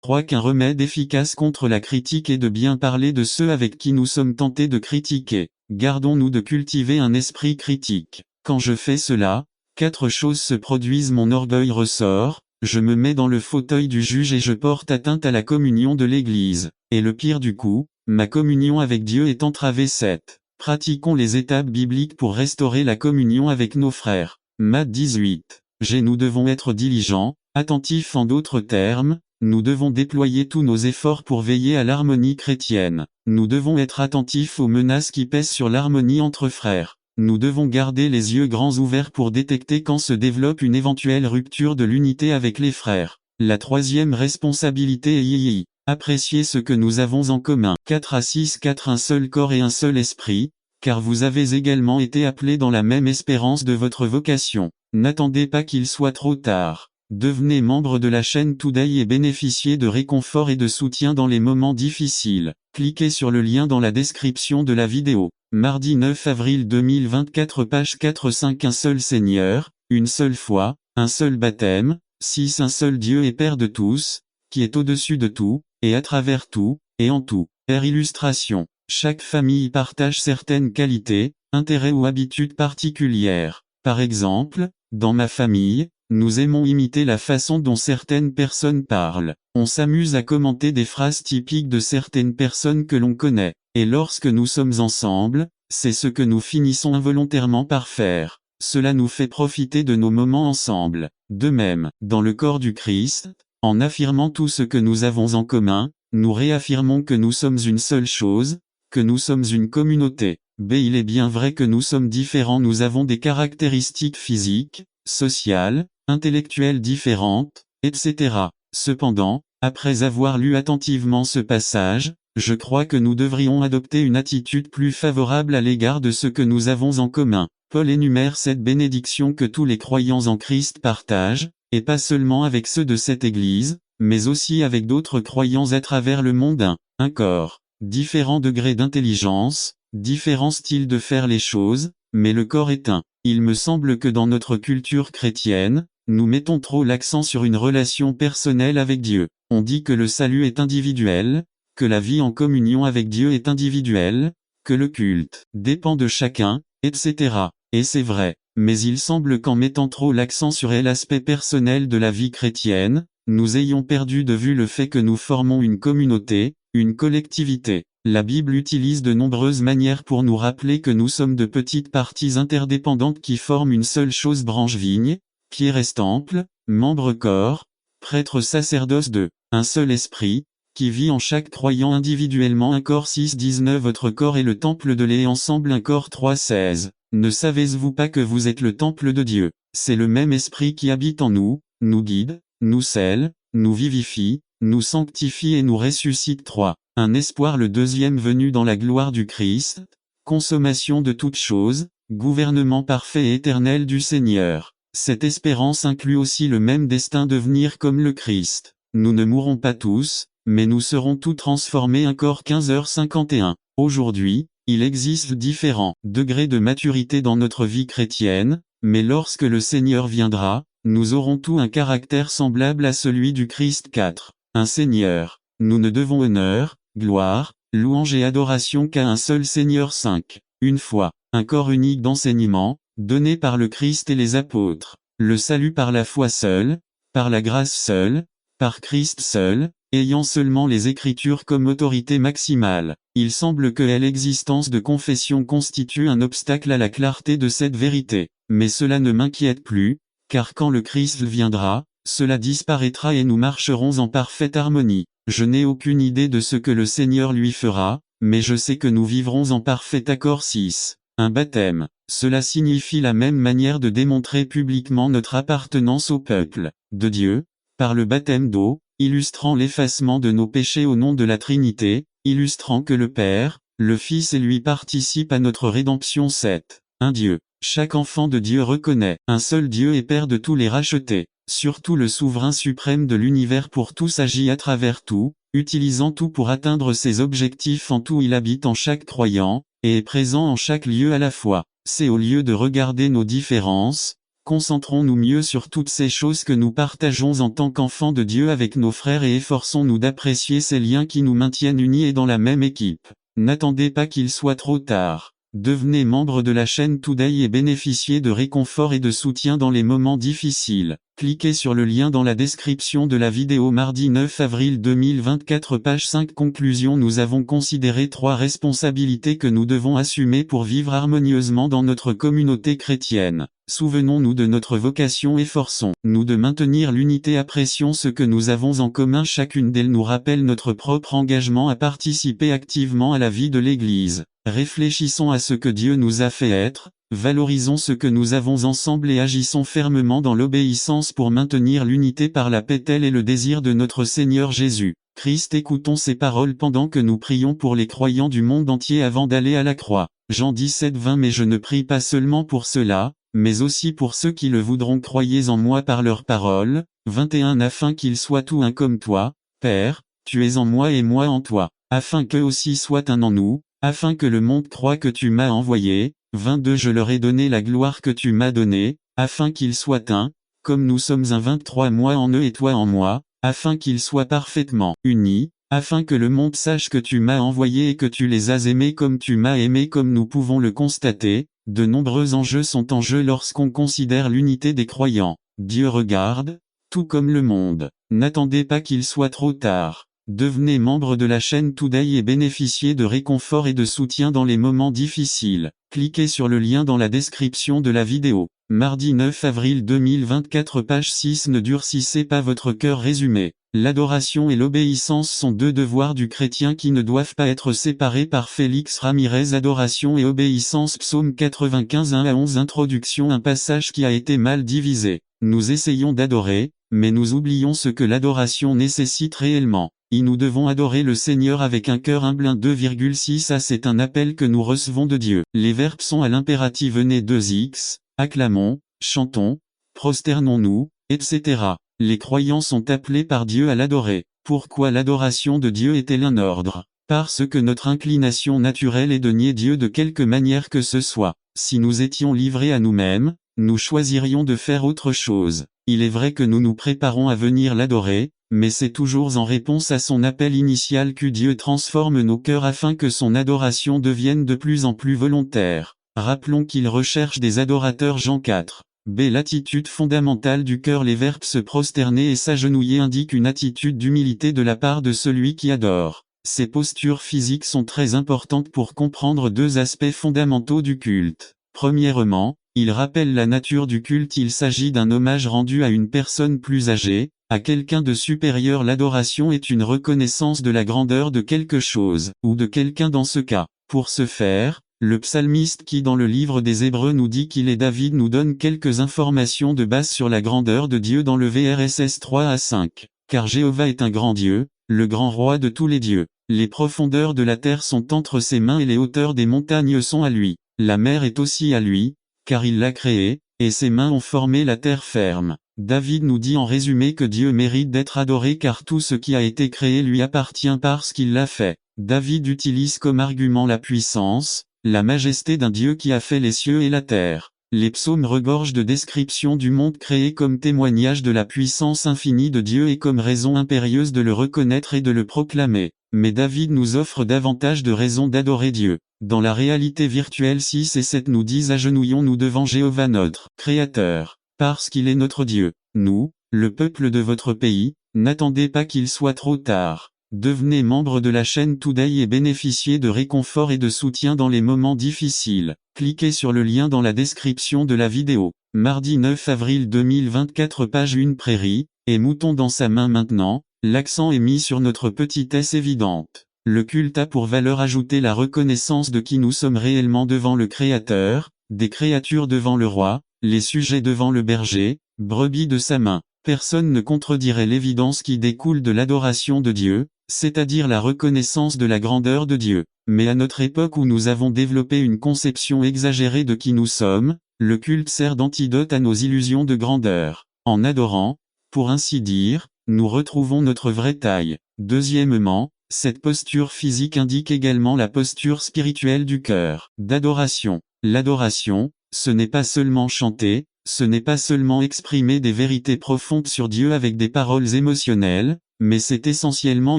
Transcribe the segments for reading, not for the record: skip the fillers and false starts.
crois qu'un remède efficace contre la critique est de bien parler de ceux avec qui nous sommes tentés de critiquer. Gardons-nous de cultiver un esprit critique. Quand je fais cela, 4 choses se produisent: mon orgueil ressort, je me mets dans le fauteuil du juge et je porte atteinte à la communion de l'Église. Et le pire du coup, ma communion avec Dieu est entravée. 7. Pratiquons les étapes bibliques pour restaurer la communion avec nos frères. Matthieu 18. Nous devons être diligents, attentifs. En d'autres termes, nous devons déployer tous nos efforts pour veiller à l'harmonie chrétienne. Nous devons être attentifs aux menaces qui pèsent sur l'harmonie entre frères. Nous devons garder les yeux grands ouverts pour détecter quand se développe une éventuelle rupture de l'unité avec les frères. La troisième responsabilité est apprécier ce que nous avons en commun. 4 à 6. 4 Un seul corps et un seul esprit, car vous avez également été appelés dans la même espérance de votre vocation. N'attendez pas qu'il soit trop tard. Devenez membre de la chaîne Today et bénéficiez de réconfort et de soutien dans les moments difficiles. Cliquez sur le lien dans la description de la vidéo. Mardi 9 avril 2024, page 4-5. Un seul Seigneur, une seule foi, un seul baptême. 6 Un seul Dieu et Père de tous, qui est au-dessus de tout, et à travers tout, et en tout. Illustration. Chaque famille partage certaines qualités, intérêts ou habitudes particulières. Par exemple, dans ma famille, nous aimons imiter la façon dont certaines personnes parlent. On s'amuse à commenter des phrases typiques de certaines personnes que l'on connaît. Et lorsque nous sommes ensemble, c'est ce que nous finissons involontairement par faire. Cela nous fait profiter de nos moments ensemble. De même, dans le corps du Christ, en affirmant tout ce que nous avons en commun, nous réaffirmons que nous sommes une seule chose, que nous sommes une communauté. Il est bien vrai que nous sommes différents, nous avons des caractéristiques physiques, sociales, intellectuelles différentes, etc. Cependant, après avoir lu attentivement ce passage, je crois que nous devrions adopter une attitude plus favorable à l'égard de ce que nous avons en commun. Paul énumère 7 bénédictions que tous les croyants en Christ partagent, et pas seulement avec ceux de cette Église, mais aussi avec d'autres croyants à travers le monde. Un corps, différents degrés d'intelligence, différents styles de faire les choses, mais le corps est un. Il me semble que dans notre culture chrétienne, nous mettons trop l'accent sur une relation personnelle avec Dieu. On dit que le salut est individuel, que la vie en communion avec Dieu est individuelle, que le culte dépend de chacun, etc. Et c'est vrai, mais il semble qu'en mettant trop l'accent sur l'aspect personnel de la vie chrétienne, nous ayons perdu de vue le fait que nous formons une communauté, une collectivité. La Bible utilise de nombreuses manières pour nous rappeler que nous sommes de petites parties interdépendantes qui forment une seule chose: branche vigne, pierre temple, membre corps, prêtre sacerdoce de un seul esprit, qui vit en chaque croyant individuellement. Un corps 6-19 Votre corps est le temple de l'Esprit, ensemble. Un corps 3-16 Ne savez-vous pas que vous êtes le temple de Dieu? C'est le même esprit qui habite en nous, nous guide, nous scelle, nous vivifie, nous sanctifie et nous ressuscite. 3. Un espoir, le deuxième venu dans la gloire du Christ, consommation de toutes choses, gouvernement parfait et éternel du Seigneur. Cette espérance inclut aussi le même destin, devenir comme le Christ. Nous ne mourrons pas tous, mais nous serons tous transformés. Un corps 15h51. Aujourd'hui, il existe différents degrés de maturité dans notre vie chrétienne, mais lorsque le Seigneur viendra, nous aurons tous un caractère semblable à celui du Christ. 4. Un Seigneur. Nous ne devons honneur, gloire, louange et adoration qu'à un seul Seigneur. 5. Une foi. Un corps unique d'enseignement, donné par le Christ et les apôtres. Le salut par la foi seule, par la grâce seule, par Christ seul, ayant seulement les Écritures comme autorité maximale. Il semble que l'existence de confession constitue un obstacle à la clarté de cette vérité. Mais cela ne m'inquiète plus, car quand le Christ viendra, cela disparaîtra et nous marcherons en parfaite harmonie. Je n'ai aucune idée de ce que le Seigneur lui fera, mais je sais que nous vivrons en parfait accord. 6. Un baptême. Cela signifie la même manière de démontrer publiquement notre appartenance au peuple de Dieu, par le baptême d'eau, illustrant l'effacement de nos péchés au nom de la Trinité, illustrant que le Père, le Fils et lui participent à notre rédemption. 7. Un Dieu. Chaque enfant de Dieu reconnaît un seul Dieu et Père de tous les rachetés. Surtout le souverain suprême de l'univers pour tous agit à travers tout, utilisant tout pour atteindre ses objectifs. En tout il habite en chaque croyant, et est présent en chaque lieu à la fois. C'est au lieu de regarder nos différences, concentrons-nous mieux sur toutes ces choses que nous partageons en tant qu'enfants de Dieu avec nos frères et efforçons-nous d'apprécier ces liens qui nous maintiennent unis et dans la même équipe. N'attendez pas qu'il soit trop tard. Devenez membre de la chaîne Today et bénéficiez de réconfort et de soutien dans les moments difficiles. Cliquez sur le lien dans la description de la vidéo mardi 9 avril 2024 page 5 Conclusion. Nous avons considéré 3 responsabilités que nous devons assumer pour vivre harmonieusement dans notre communauté chrétienne. Souvenons-nous de notre vocation et forçons-nous de maintenir l'unité. Apprécions ce que nous avons en commun. Chacune d'elles nous rappelle notre propre engagement à participer activement à la vie de l'Église. Réfléchissons à ce que Dieu nous a fait être, valorisons ce que nous avons ensemble et agissons fermement dans l'obéissance pour maintenir l'unité par la paix. Tel est le désir de notre Seigneur Jésus Christ. Écoutons ces paroles pendant que nous prions pour les croyants du monde entier avant d'aller à la croix. Jean 17:20 Mais je ne prie pas seulement pour ceux-là, mais aussi pour ceux qui le voudront. Croyez en moi par leurs paroles. 21 Afin qu'ils soient tous un comme toi, Père, tu es en moi et moi en toi, afin qu'eux aussi soient un en nous, afin que le monde croie que tu m'as envoyé. 22 Je leur ai donné la gloire que tu m'as donnée, afin qu'ils soient un, comme nous sommes un. 23 Moi en eux et toi en moi, afin qu'ils soient parfaitement unis, afin que le monde sache que tu m'as envoyé et que tu les as aimés comme tu m'as aimé. Comme nous pouvons le constater, de nombreux enjeux sont en jeu lorsqu'on considère l'unité des croyants. Dieu regarde, tout comme le monde. N'attendez pas qu'il soit trop tard. Devenez membre de la chaîne Today et bénéficiez de réconfort et de soutien dans les moments difficiles. Cliquez sur le lien dans la description de la vidéo. Mardi 9 avril 2024 page 6 Ne durcissez pas votre cœur. Résumé. L'adoration et l'obéissance sont 2 devoirs du chrétien qui ne doivent pas être séparés. Par Félix Ramirez. Adoration et obéissance. Psaume 95 1-11 Introduction. Un passage qui a été mal divisé. Nous essayons d'adorer, mais nous oublions ce que l'adoration nécessite réellement. Et nous devons adorer le Seigneur avec un cœur humble. 2,6 C'est un appel que nous recevons de Dieu. Les verbes sont à l'impératif. Venez 2x, acclamons, chantons, prosternons-nous, etc. Les croyants sont appelés par Dieu à l'adorer. Pourquoi l'adoration de Dieu est-elle un ordre? Parce que notre inclination naturelle est de nier Dieu de quelque manière que ce soit. Si nous étions livrés à nous-mêmes, nous choisirions de faire autre chose. Il est vrai que nous nous préparons à venir l'adorer, mais c'est toujours en réponse à son appel initial que Dieu transforme nos cœurs afin que son adoration devienne de plus en plus volontaire. Rappelons qu'il recherche des adorateurs. Jean 4. B. L'attitude fondamentale du cœur. Les verbes se prosterner et s'agenouiller indiquent une attitude d'humilité de la part de celui qui adore. Ces postures physiques sont très importantes pour comprendre 2 aspects fondamentaux du culte. Premièrement, il rappelle la nature du culte. Il s'agit d'un hommage rendu à une personne plus âgée, à quelqu'un de supérieur. L'adoration est une reconnaissance de la grandeur de quelque chose, ou de quelqu'un dans ce cas. Pour ce faire, le psalmiste qui dans le livre des Hébreux nous dit qu'il est David nous donne quelques informations de base sur la grandeur de Dieu dans le VRSS 3-5. Car Jéhovah est un grand Dieu, le grand roi de tous les dieux. Les profondeurs de la terre sont entre ses mains et les hauteurs des montagnes sont à lui. La mer est aussi à lui, car il l'a créée, et ses mains ont formé la terre ferme. David nous dit en résumé que Dieu mérite d'être adoré car tout ce qui a été créé lui appartient parce qu'il l'a fait. David utilise comme argument la puissance, la majesté d'un Dieu qui a fait les cieux et la terre. Les psaumes regorgent de descriptions du monde créé comme témoignage de la puissance infinie de Dieu et comme raison impérieuse de le reconnaître et de le proclamer. Mais David nous offre davantage de raisons d'adorer Dieu. Dans la réalité virtuelle 6 et 7 nous disent agenouillons-nous devant Jéhovah notre Créateur, parce qu'il est notre Dieu. Nous, le peuple de votre pays, n'attendez pas qu'il soit trop tard. Devenez membre de la chaîne Today et bénéficiez de réconfort et de soutien dans les moments difficiles. Cliquez sur le lien dans la description de la vidéo. Mardi 9 avril 2024 page 1 Prairie, et mouton dans sa main maintenant, l'accent est mis sur notre petitesse évidente. Le culte a pour valeur ajoutée la reconnaissance de qui nous sommes réellement devant le Créateur, des créatures devant le roi, les sujets devant le berger, brebis de sa main. Personne ne contredirait l'évidence qui découle de l'adoration de Dieu, c'est-à-dire la reconnaissance de la grandeur de Dieu. Mais à notre époque où nous avons développé une conception exagérée de qui nous sommes, le culte sert d'antidote à nos illusions de grandeur. En adorant, pour ainsi dire, nous retrouvons notre vraie taille. Deuxièmement, cette posture physique indique également la posture spirituelle du cœur. D'adoration. L'adoration, Ce n'est pas seulement chanter, ce n'est pas seulement exprimer des vérités profondes sur Dieu avec des paroles émotionnelles, mais c'est essentiellement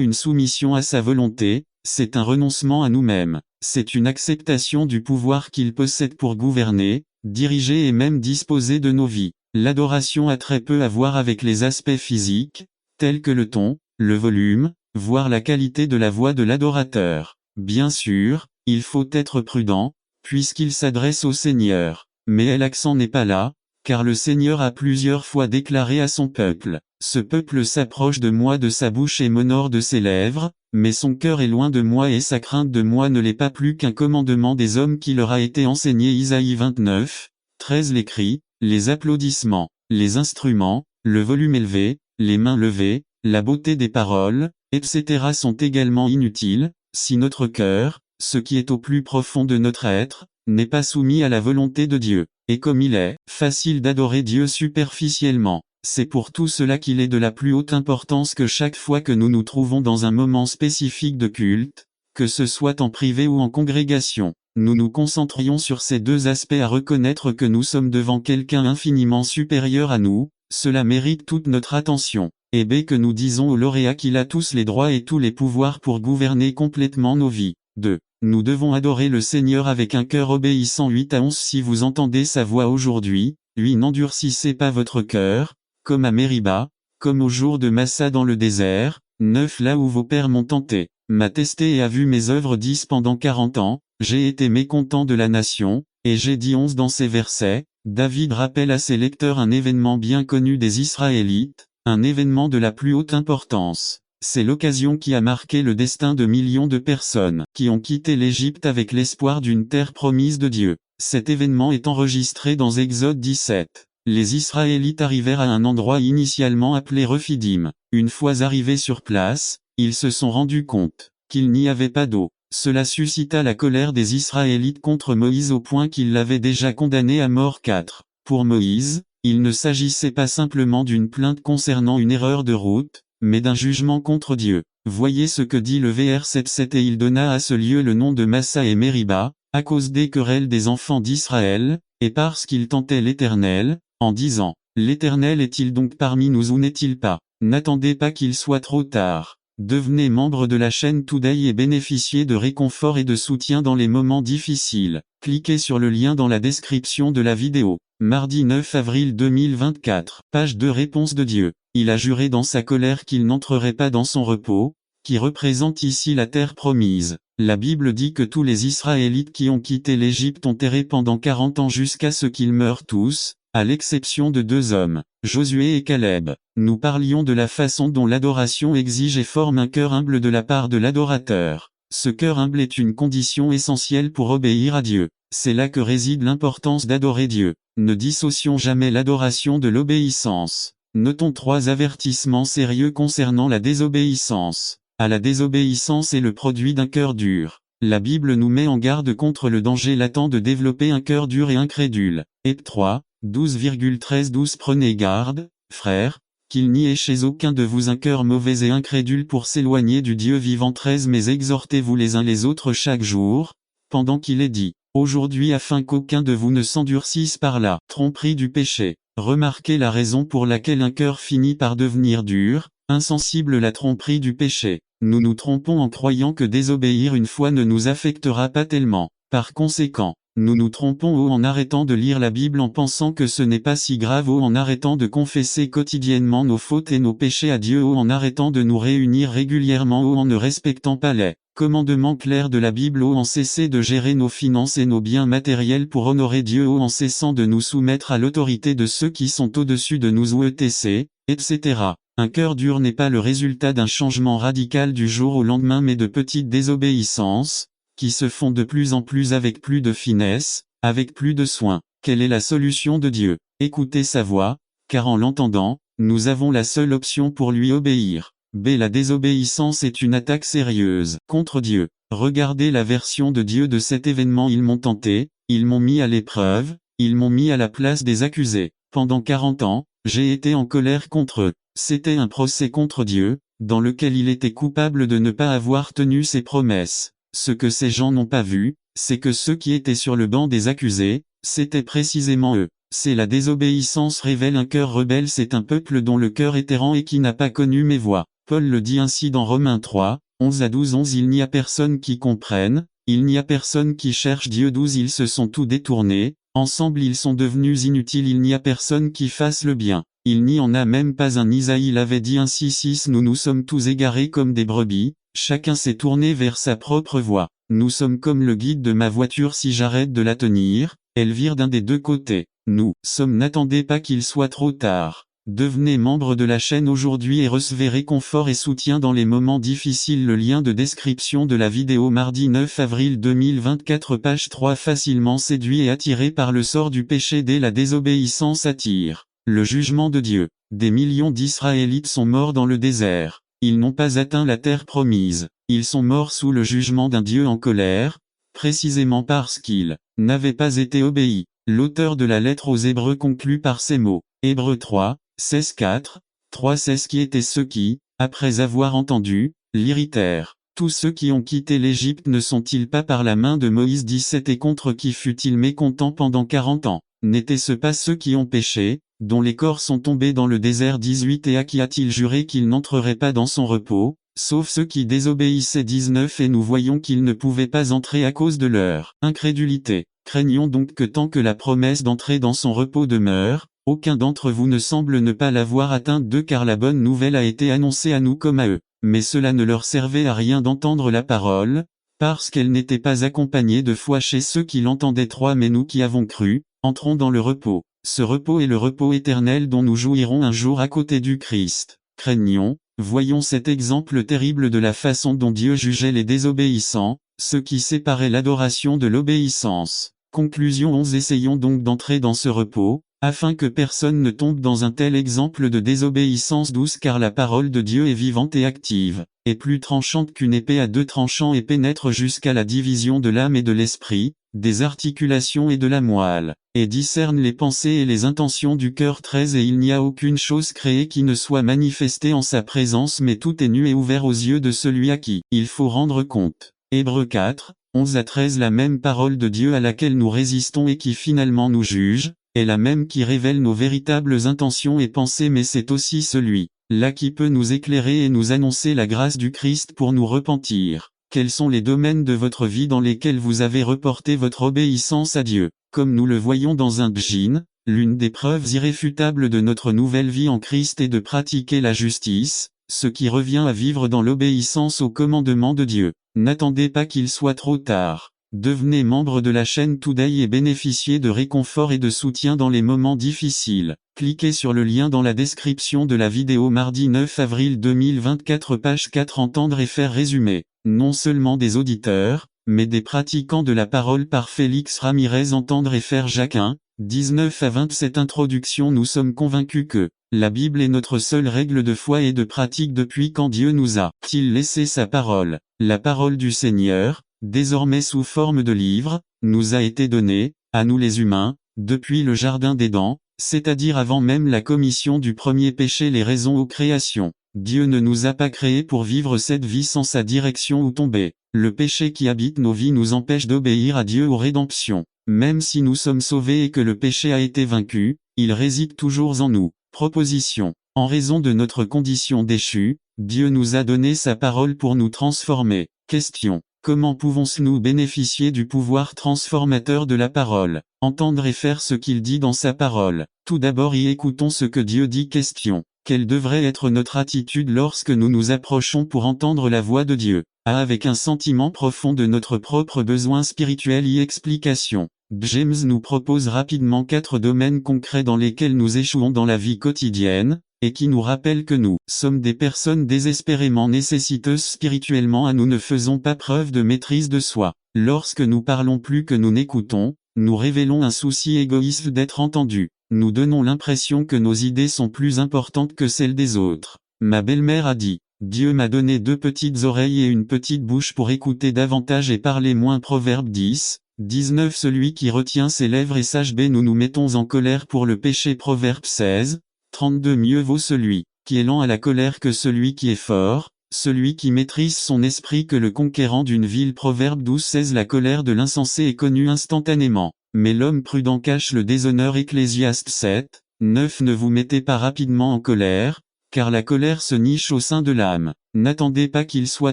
une soumission à sa volonté, c'est un renoncement à nous-mêmes, c'est une acceptation du pouvoir qu'il possède pour gouverner, diriger et même disposer de nos vies. L'adoration a très peu à voir avec les aspects physiques, tels que le ton, le volume, voire la qualité de la voix de l'adorateur. Bien sûr, il faut être prudent, puisqu'il s'adresse au Seigneur. Mais l'accent n'est pas là, car le Seigneur a plusieurs fois déclaré à son peuple, « Ce peuple s'approche de moi de sa bouche et m'honore de ses lèvres, mais son cœur est loin de moi et sa crainte de moi ne l'est pas plus qu'un commandement des hommes qui leur a été enseigné. » Isaïe 29, 13. Les cris, les applaudissements, les instruments, le volume élevé, les mains levées, la beauté des paroles, etc. sont également inutiles, si notre cœur, ce qui est au plus profond de notre être, n'est pas soumis à la volonté de Dieu. Et comme il est facile d'adorer Dieu superficiellement, c'est pour tout cela qu'il est de la plus haute importance que chaque fois que nous nous trouvons dans un moment spécifique de culte, que ce soit en privé ou en congrégation, nous nous concentrions sur ces deux aspects à reconnaître que nous sommes devant quelqu'un infiniment supérieur à nous, cela mérite toute notre attention. Et B. Que nous disons au lauréat qu'il a tous les droits et tous les pouvoirs pour gouverner complètement nos vies. 2. Nous devons adorer le Seigneur avec un cœur obéissant. 8 à 11. Si vous entendez sa voix aujourd'hui, lui n'endurcissez pas votre cœur, comme à Mériba, comme au jour de Massa dans le désert. 9. Là où vos pères m'ont tenté, m'a testé et a vu mes œuvres. 10. Pendant 40 ans, j'ai été mécontent de la nation, et j'ai dit 11 dans ces versets. David rappelle à ses lecteurs un événement bien connu des Israélites, un événement de la plus haute importance. C'est l'occasion qui a marqué le destin de millions de personnes qui ont quitté l'Égypte avec l'espoir d'une terre promise de Dieu. Cet événement est enregistré dans Exode 17. Les Israélites arrivèrent à un endroit initialement appelé Rephidim. Une fois arrivés sur place, ils se sont rendus compte qu'il n'y avait pas d'eau. Cela suscita la colère des Israélites contre Moïse au point qu'ils l'avaient déjà condamné à mort. 4. Pour Moïse, il ne s'agissait pas simplement d'une plainte concernant une erreur de route, mais d'un jugement contre Dieu. Voyez ce que dit le vers 7:7. Et il donna à ce lieu le nom de Massa et Mériba, à cause des querelles des enfants d'Israël, et parce qu'ils tentaient l'Éternel, en disant, « L'Éternel est-il donc parmi nous ou n'est-il pas ?» N'attendez pas qu'il soit trop tard. Devenez membre de la chaîne Today et bénéficiez de réconfort et de soutien dans les moments difficiles. Cliquez sur le lien dans la description de la vidéo. Mardi 9 avril 2024. Page 2. Réponse de Dieu. Il a juré dans sa colère qu'il n'entrerait pas dans son repos, qui représente ici la terre promise. La Bible dit que tous les Israélites qui ont quitté l'Égypte ont erré pendant 40 ans jusqu'à ce qu'ils meurent tous, à l'exception de 2 hommes, Josué et Caleb. Nous parlions de la façon dont l'adoration exige et forme un cœur humble de la part de l'adorateur. Ce cœur humble est une condition essentielle pour obéir à Dieu. C'est là que réside l'importance d'adorer Dieu. Ne dissocions jamais l'adoration de l'obéissance. Notons 3 avertissements sérieux concernant la désobéissance. À la désobéissance est le produit d'un cœur dur. La Bible nous met en garde contre le danger latent de développer un cœur dur et incrédule. Heb 3, 12,13-12. Prenez garde, frères, qu'il n'y ait chez aucun de vous un cœur mauvais et incrédule pour s'éloigner du Dieu vivant. 13. Mais exhortez-vous les uns les autres chaque jour, pendant qu'il est dit, aujourd'hui, afin qu'aucun de vous ne s'endurcisse par la tromperie du péché. Remarquez la raison pour laquelle un cœur finit par devenir dur, insensible. La tromperie du péché. Nous nous trompons en croyant que désobéir une fois ne nous affectera pas tellement. Par conséquent, nous nous trompons en arrêtant de lire la Bible en pensant que ce n'est pas si grave, en arrêtant de confesser quotidiennement nos fautes et nos péchés à Dieu, en arrêtant de nous réunir régulièrement, en ne respectant pas les commandements clairs de la Bible, en cessant de gérer nos finances et nos biens matériels pour honorer Dieu, en cessant de nous soumettre à l'autorité de ceux qui sont au-dessus de nous, etc., etc. Un cœur dur n'est pas le résultat d'un changement radical du jour au lendemain, mais de petites désobéissances, qui se font de plus en plus avec plus de finesse, avec plus de soin. Quelle est la solution de Dieu? Écoutez sa voix, car en l'entendant, nous avons la seule option pour lui obéir. B. La désobéissance est une attaque sérieuse contre Dieu. Regardez la version de Dieu de cet événement. Ils m'ont tenté, ils m'ont mis à l'épreuve, ils m'ont mis à la place des accusés. Pendant 40 ans, j'ai été en colère contre eux. C'était un procès contre Dieu, dans lequel il était coupable de ne pas avoir tenu ses promesses. Ce que ces gens n'ont pas vu, c'est que ceux qui étaient sur le banc des accusés, C'était précisément eux. C'est la désobéissance révèle un cœur rebelle, c'est un peuple dont le cœur est errant et qui n'a pas connu mes voies. Paul le dit ainsi dans Romains 3, 11 à 12 11 Il n'y a personne qui comprenne, il n'y a personne qui cherche Dieu 12 Ils se sont tous détournés, ensemble ils sont devenus inutiles il n'y a personne qui fasse le bien. Il n'y en a même pas un Isaïe l'avait dit ainsi 6 Nous nous sommes tous égarés comme des brebis, chacun s'est tourné vers sa propre voie. Nous sommes comme le guide de ma voiture si j'arrête de la tenir, elle vire d'un des deux côtés. Nous sommes n'attendez pas qu'il soit trop tard. Devenez membre de la chaîne aujourd'hui et recevez réconfort et soutien dans les moments difficiles. Le lien de description de la vidéo mardi 9 avril 2024 page 3 Facilement séduit et attiré par le sort du péché dès la désobéissance attire le jugement de Dieu. Des millions d'Israélites sont morts dans le désert. Ils n'ont pas atteint la terre promise. Ils sont morts sous le jugement d'un Dieu en colère, précisément parce qu'ils n'avaient pas été obéis. L'auteur de la lettre aux Hébreux conclut par ces mots. Hébreux 3, 16-4, 3-16 Qui étaient ceux qui, après avoir entendu, l'irritèrent. Tous ceux qui ont quitté l'Égypte ne sont-ils pas par la main de Moïse 17 Et contre qui fut-il mécontent pendant 40 ans? N'étaient-ce pas ceux qui ont péché, dont les corps sont tombés dans le désert 18 Et à qui a-t-il juré qu'ils n'entreraient pas dans son repos, sauf ceux qui désobéissaient 19 Et nous voyons qu'ils ne pouvaient pas entrer à cause de leur incrédulité. Craignons donc que tant que la promesse d'entrer dans son repos demeure, aucun d'entre vous ne semble ne pas l'avoir atteinte d'eux car la bonne nouvelle a été annoncée à nous comme à eux. Mais cela ne leur servait à rien d'entendre la parole, parce qu'elle n'était pas accompagnée de foi chez ceux qui l'entendaient 3 Mais nous qui avons cru, entrons dans le repos. Ce repos est le repos éternel dont nous jouirons un jour à côté du Christ. Craignons, voyons cet exemple terrible de la façon dont Dieu jugeait les désobéissants, ceux qui séparaient l'adoration de l'obéissance. Conclusion 11 Essayons donc d'entrer dans ce repos, afin que personne ne tombe dans un tel exemple de désobéissance 12 Car la parole de Dieu est vivante et active, et plus tranchante qu'une épée à deux tranchants et pénètre jusqu'à la division de l'âme et de l'esprit, des articulations et de la moelle, et discerne les pensées et les intentions du cœur 13 Et il n'y a aucune chose créée qui ne soit manifestée en sa présence mais tout est nu et ouvert aux yeux de celui à qui il faut rendre compte. Hébreux 4, 11 à 13 La même parole de Dieu à laquelle nous résistons et qui finalement nous juge, est la même qui révèle nos véritables intentions et pensées mais c'est aussi celui-là qui peut nous éclairer et nous annoncer la grâce du Christ pour nous repentir. Quels sont les domaines de votre vie dans lesquels vous avez reporté votre obéissance à Dieu? Comme nous le voyons dans 1 Djinn, l'une des preuves irréfutables de notre nouvelle vie en Christ est de pratiquer la justice, ce qui revient à vivre dans l'obéissance aux commandements de Dieu. N'attendez pas qu'il soit trop tard. Devenez membre de la chaîne Today et bénéficiez de réconfort et de soutien dans les moments difficiles. Cliquez sur le lien dans la description de la vidéo mardi 9 avril 2024 page 4 Entendre et faire résumé. Non seulement des auditeurs, mais des pratiquants de la parole par Félix Ramirez Entendre et faire Jacques 1, 19 à 27 Introduction Nous sommes convaincus que la Bible est notre seule règle de foi et de pratique depuis quand Dieu nous a-t-il laissé sa parole. La parole du Seigneur, désormais sous forme de livre, nous a été donnée, à nous les humains, depuis le Jardin d'Éden, c'est-à-dire avant même la commission du premier péché les raisons aux créations. Dieu ne nous a pas créés pour vivre cette vie sans sa direction ou tomber. Le péché qui habite nos vies nous empêche d'obéir à Dieu aux rédemptions. Même si nous sommes sauvés et que le péché a été vaincu, il réside toujours en nous. Proposition. En raison de notre condition déchue, Dieu nous a donné sa parole pour nous transformer. Question. Comment pouvons-nous bénéficier du pouvoir transformateur de la parole? Entendre et faire ce qu'il dit dans sa parole. Tout d'abord y écoutons ce que Dieu dit. Question. Quelle devrait être notre attitude lorsque nous nous approchons pour entendre la voix de Dieu? Avec un sentiment profond de notre propre besoin spirituel. Explication. James nous propose rapidement 4 domaines concrets dans lesquels nous échouons dans la vie quotidienne, et qui nous rappellent que nous sommes des personnes désespérément nécessiteuses spirituellement et nous ne faisons pas preuve de maîtrise de soi. Lorsque nous parlons plus que nous n'écoutons, nous révélons un souci égoïste d'être entendus. Nous donnons l'impression que nos idées sont plus importantes que celles des autres. Ma belle-mère a dit, Dieu m'a donné 2 petites oreilles et une petite bouche pour écouter davantage et parler moins. Proverbe 10, 19 Celui qui retient ses lèvres est sage. Nous nous mettons en colère pour le péché. Proverbe 16, 32 Mieux vaut celui qui est lent à la colère que celui qui est fort, Celui qui maîtrise son esprit que le conquérant d'une ville. Proverbe 12:16. La colère de l'insensé est connue instantanément, mais l'homme prudent cache le déshonneur. Ecclésiaste 7:9. Ne vous mettez pas rapidement en colère, car la colère se niche au sein de l'âme. N'attendez pas qu'il soit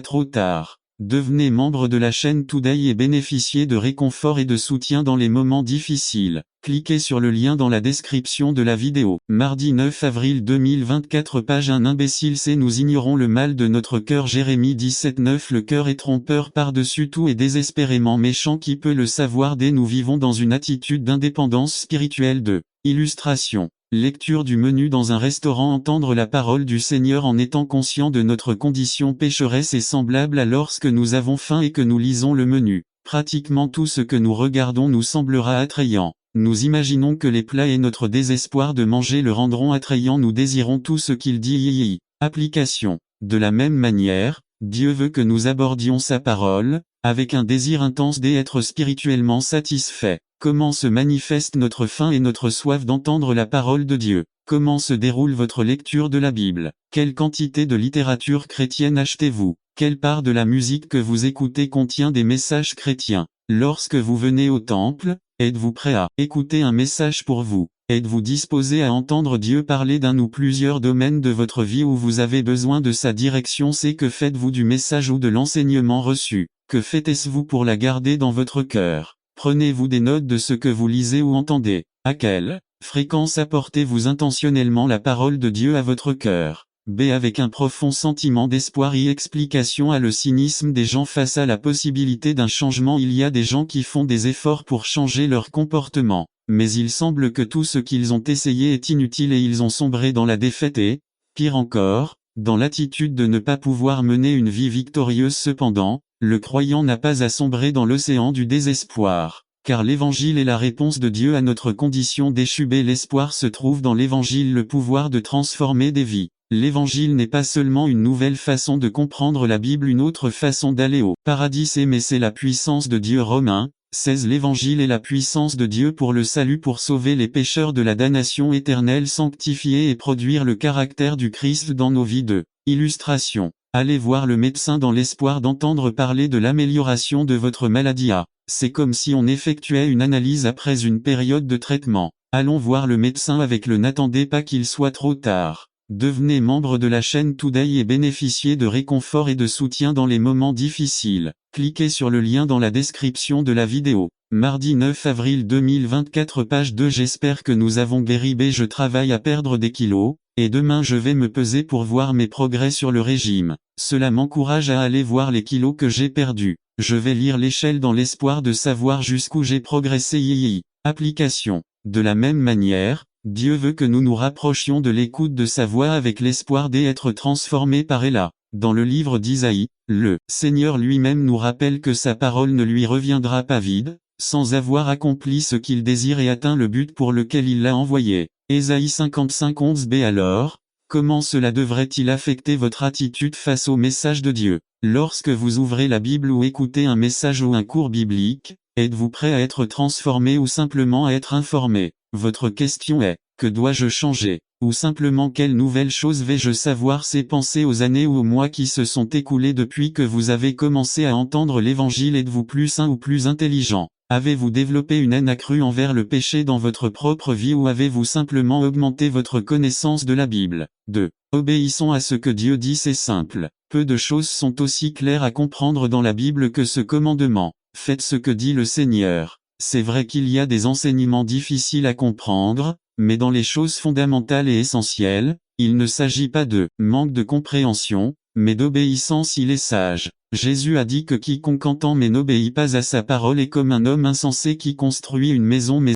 trop tard. Devenez membre de la chaîne Today et bénéficiez de réconfort et de soutien dans les moments difficiles. Cliquez sur le lien dans la description de la vidéo. Mardi 9 avril 2024. Page 1. Imbécile, c'est nous ignorons le mal de notre cœur. Jérémie 17:9. Le cœur est trompeur par-dessus tout et désespérément méchant. Qui peut le savoir? Dès nous vivons dans une attitude d'indépendance spirituelle. Illustration. Lecture du menu dans un restaurant. Entendre la parole du Seigneur en étant conscient de notre condition pécheresse est semblable à lorsque nous avons faim et que nous lisons le menu. Pratiquement tout ce que nous regardons nous semblera attrayant. Nous imaginons que les plats et notre désespoir de manger le rendront attrayant. Nous désirons tout ce qu'il dit. Application. De la même manière, Dieu veut que nous abordions sa parole, avec un désir intense d'être spirituellement satisfait. Comment se manifeste notre faim et notre soif d'entendre la parole de Dieu? Comment se déroule votre lecture de la Bible? Quelle quantité de littérature chrétienne achetez-vous? Quelle part de la musique que vous écoutez contient des messages chrétiens? Lorsque vous venez au temple, êtes-vous prêt à écouter un message pour vous? Êtes-vous disposé à entendre Dieu parler d'un ou plusieurs domaines de votre vie où vous avez besoin de sa direction? C'est que faites-vous du message ou de l'enseignement reçu? Que faites-vous pour la garder dans votre cœur? Prenez-vous des notes de ce que vous lisez ou entendez? À quelle fréquence apportez-vous intentionnellement la parole de Dieu à votre cœur? Avec un profond sentiment d'espoir. Explication à le cynisme des gens face à la possibilité d'un changement. Il y a des gens qui font des efforts pour changer leur comportement, mais il semble que tout ce qu'ils ont essayé est inutile et ils ont sombré dans la défaite et, pire encore, dans l'attitude de ne pas pouvoir mener une vie victorieuse. Cependant, le croyant n'a pas à sombrer dans l'océan du désespoir, car l'évangile est la réponse de Dieu à notre condition déchue. L'espoir se trouve dans l'évangile, le pouvoir de transformer des vies. L'évangile n'est pas seulement une nouvelle façon de comprendre la Bible, une autre façon d'aller au paradis, mais c'est la puissance de Dieu. Romains 16. L'évangile est la puissance de Dieu pour le salut, pour sauver les pécheurs de la damnation éternelle, sanctifier et produire le caractère du Christ dans nos vies. Illustration. Allez voir le médecin dans l'espoir d'entendre parler de l'amélioration de votre maladie. C'est comme si on effectuait une analyse après une période de traitement. Allons voir le médecin avec le n'attendez pas qu'il soit trop tard. Devenez membre de la chaîne Today et bénéficiez de réconfort et de soutien dans les moments difficiles. Cliquez sur le lien dans la description de la vidéo. Mardi 9 avril 2024. Page 2. J'espère que nous avons guéri. Je travaille à perdre des kilos, et demain je vais me peser pour voir mes progrès sur le régime. Cela m'encourage à aller voir les kilos que j'ai perdus. Je vais lire l'échelle dans l'espoir de savoir jusqu'où j'ai progressé. Application. De la même manière, Dieu veut que nous nous rapprochions de l'écoute de sa voix avec l'espoir d'être transformés par elle. Dans le livre d'Isaïe, le Seigneur lui-même nous rappelle que sa parole ne lui reviendra pas vide, sans avoir accompli ce qu'il désire et atteint le but pour lequel il l'a envoyé. Ésaïe 55:11b. Alors, comment cela devrait-il affecter votre attitude face au message de Dieu? Lorsque vous ouvrez la Bible ou écoutez un message ou un cours biblique, êtes-vous prêt à être transformé ou simplement à être informé? Votre question est, que dois-je changer? Ou simplement quelle nouvelle chose vais-je savoir? C'est penser aux années ou aux mois qui se sont écoulés depuis que vous avez commencé à entendre l'évangile. Êtes-vous plus sain ou plus intelligent? Avez-vous développé une haine accrue envers le péché dans votre propre vie ou avez-vous simplement augmenté votre connaissance de la Bible? Obéissons à ce que Dieu dit, c'est simple. Peu de choses sont aussi claires à comprendre dans la Bible que ce commandement. Faites ce que dit le Seigneur. C'est vrai qu'il y a des enseignements difficiles à comprendre, mais dans les choses fondamentales et essentielles, il ne s'agit pas de manque de compréhension, mais d'obéissance. Il est sage. Jésus a dit que quiconque entend mais n'obéit pas à sa parole est comme un homme insensé qui construit une maison mais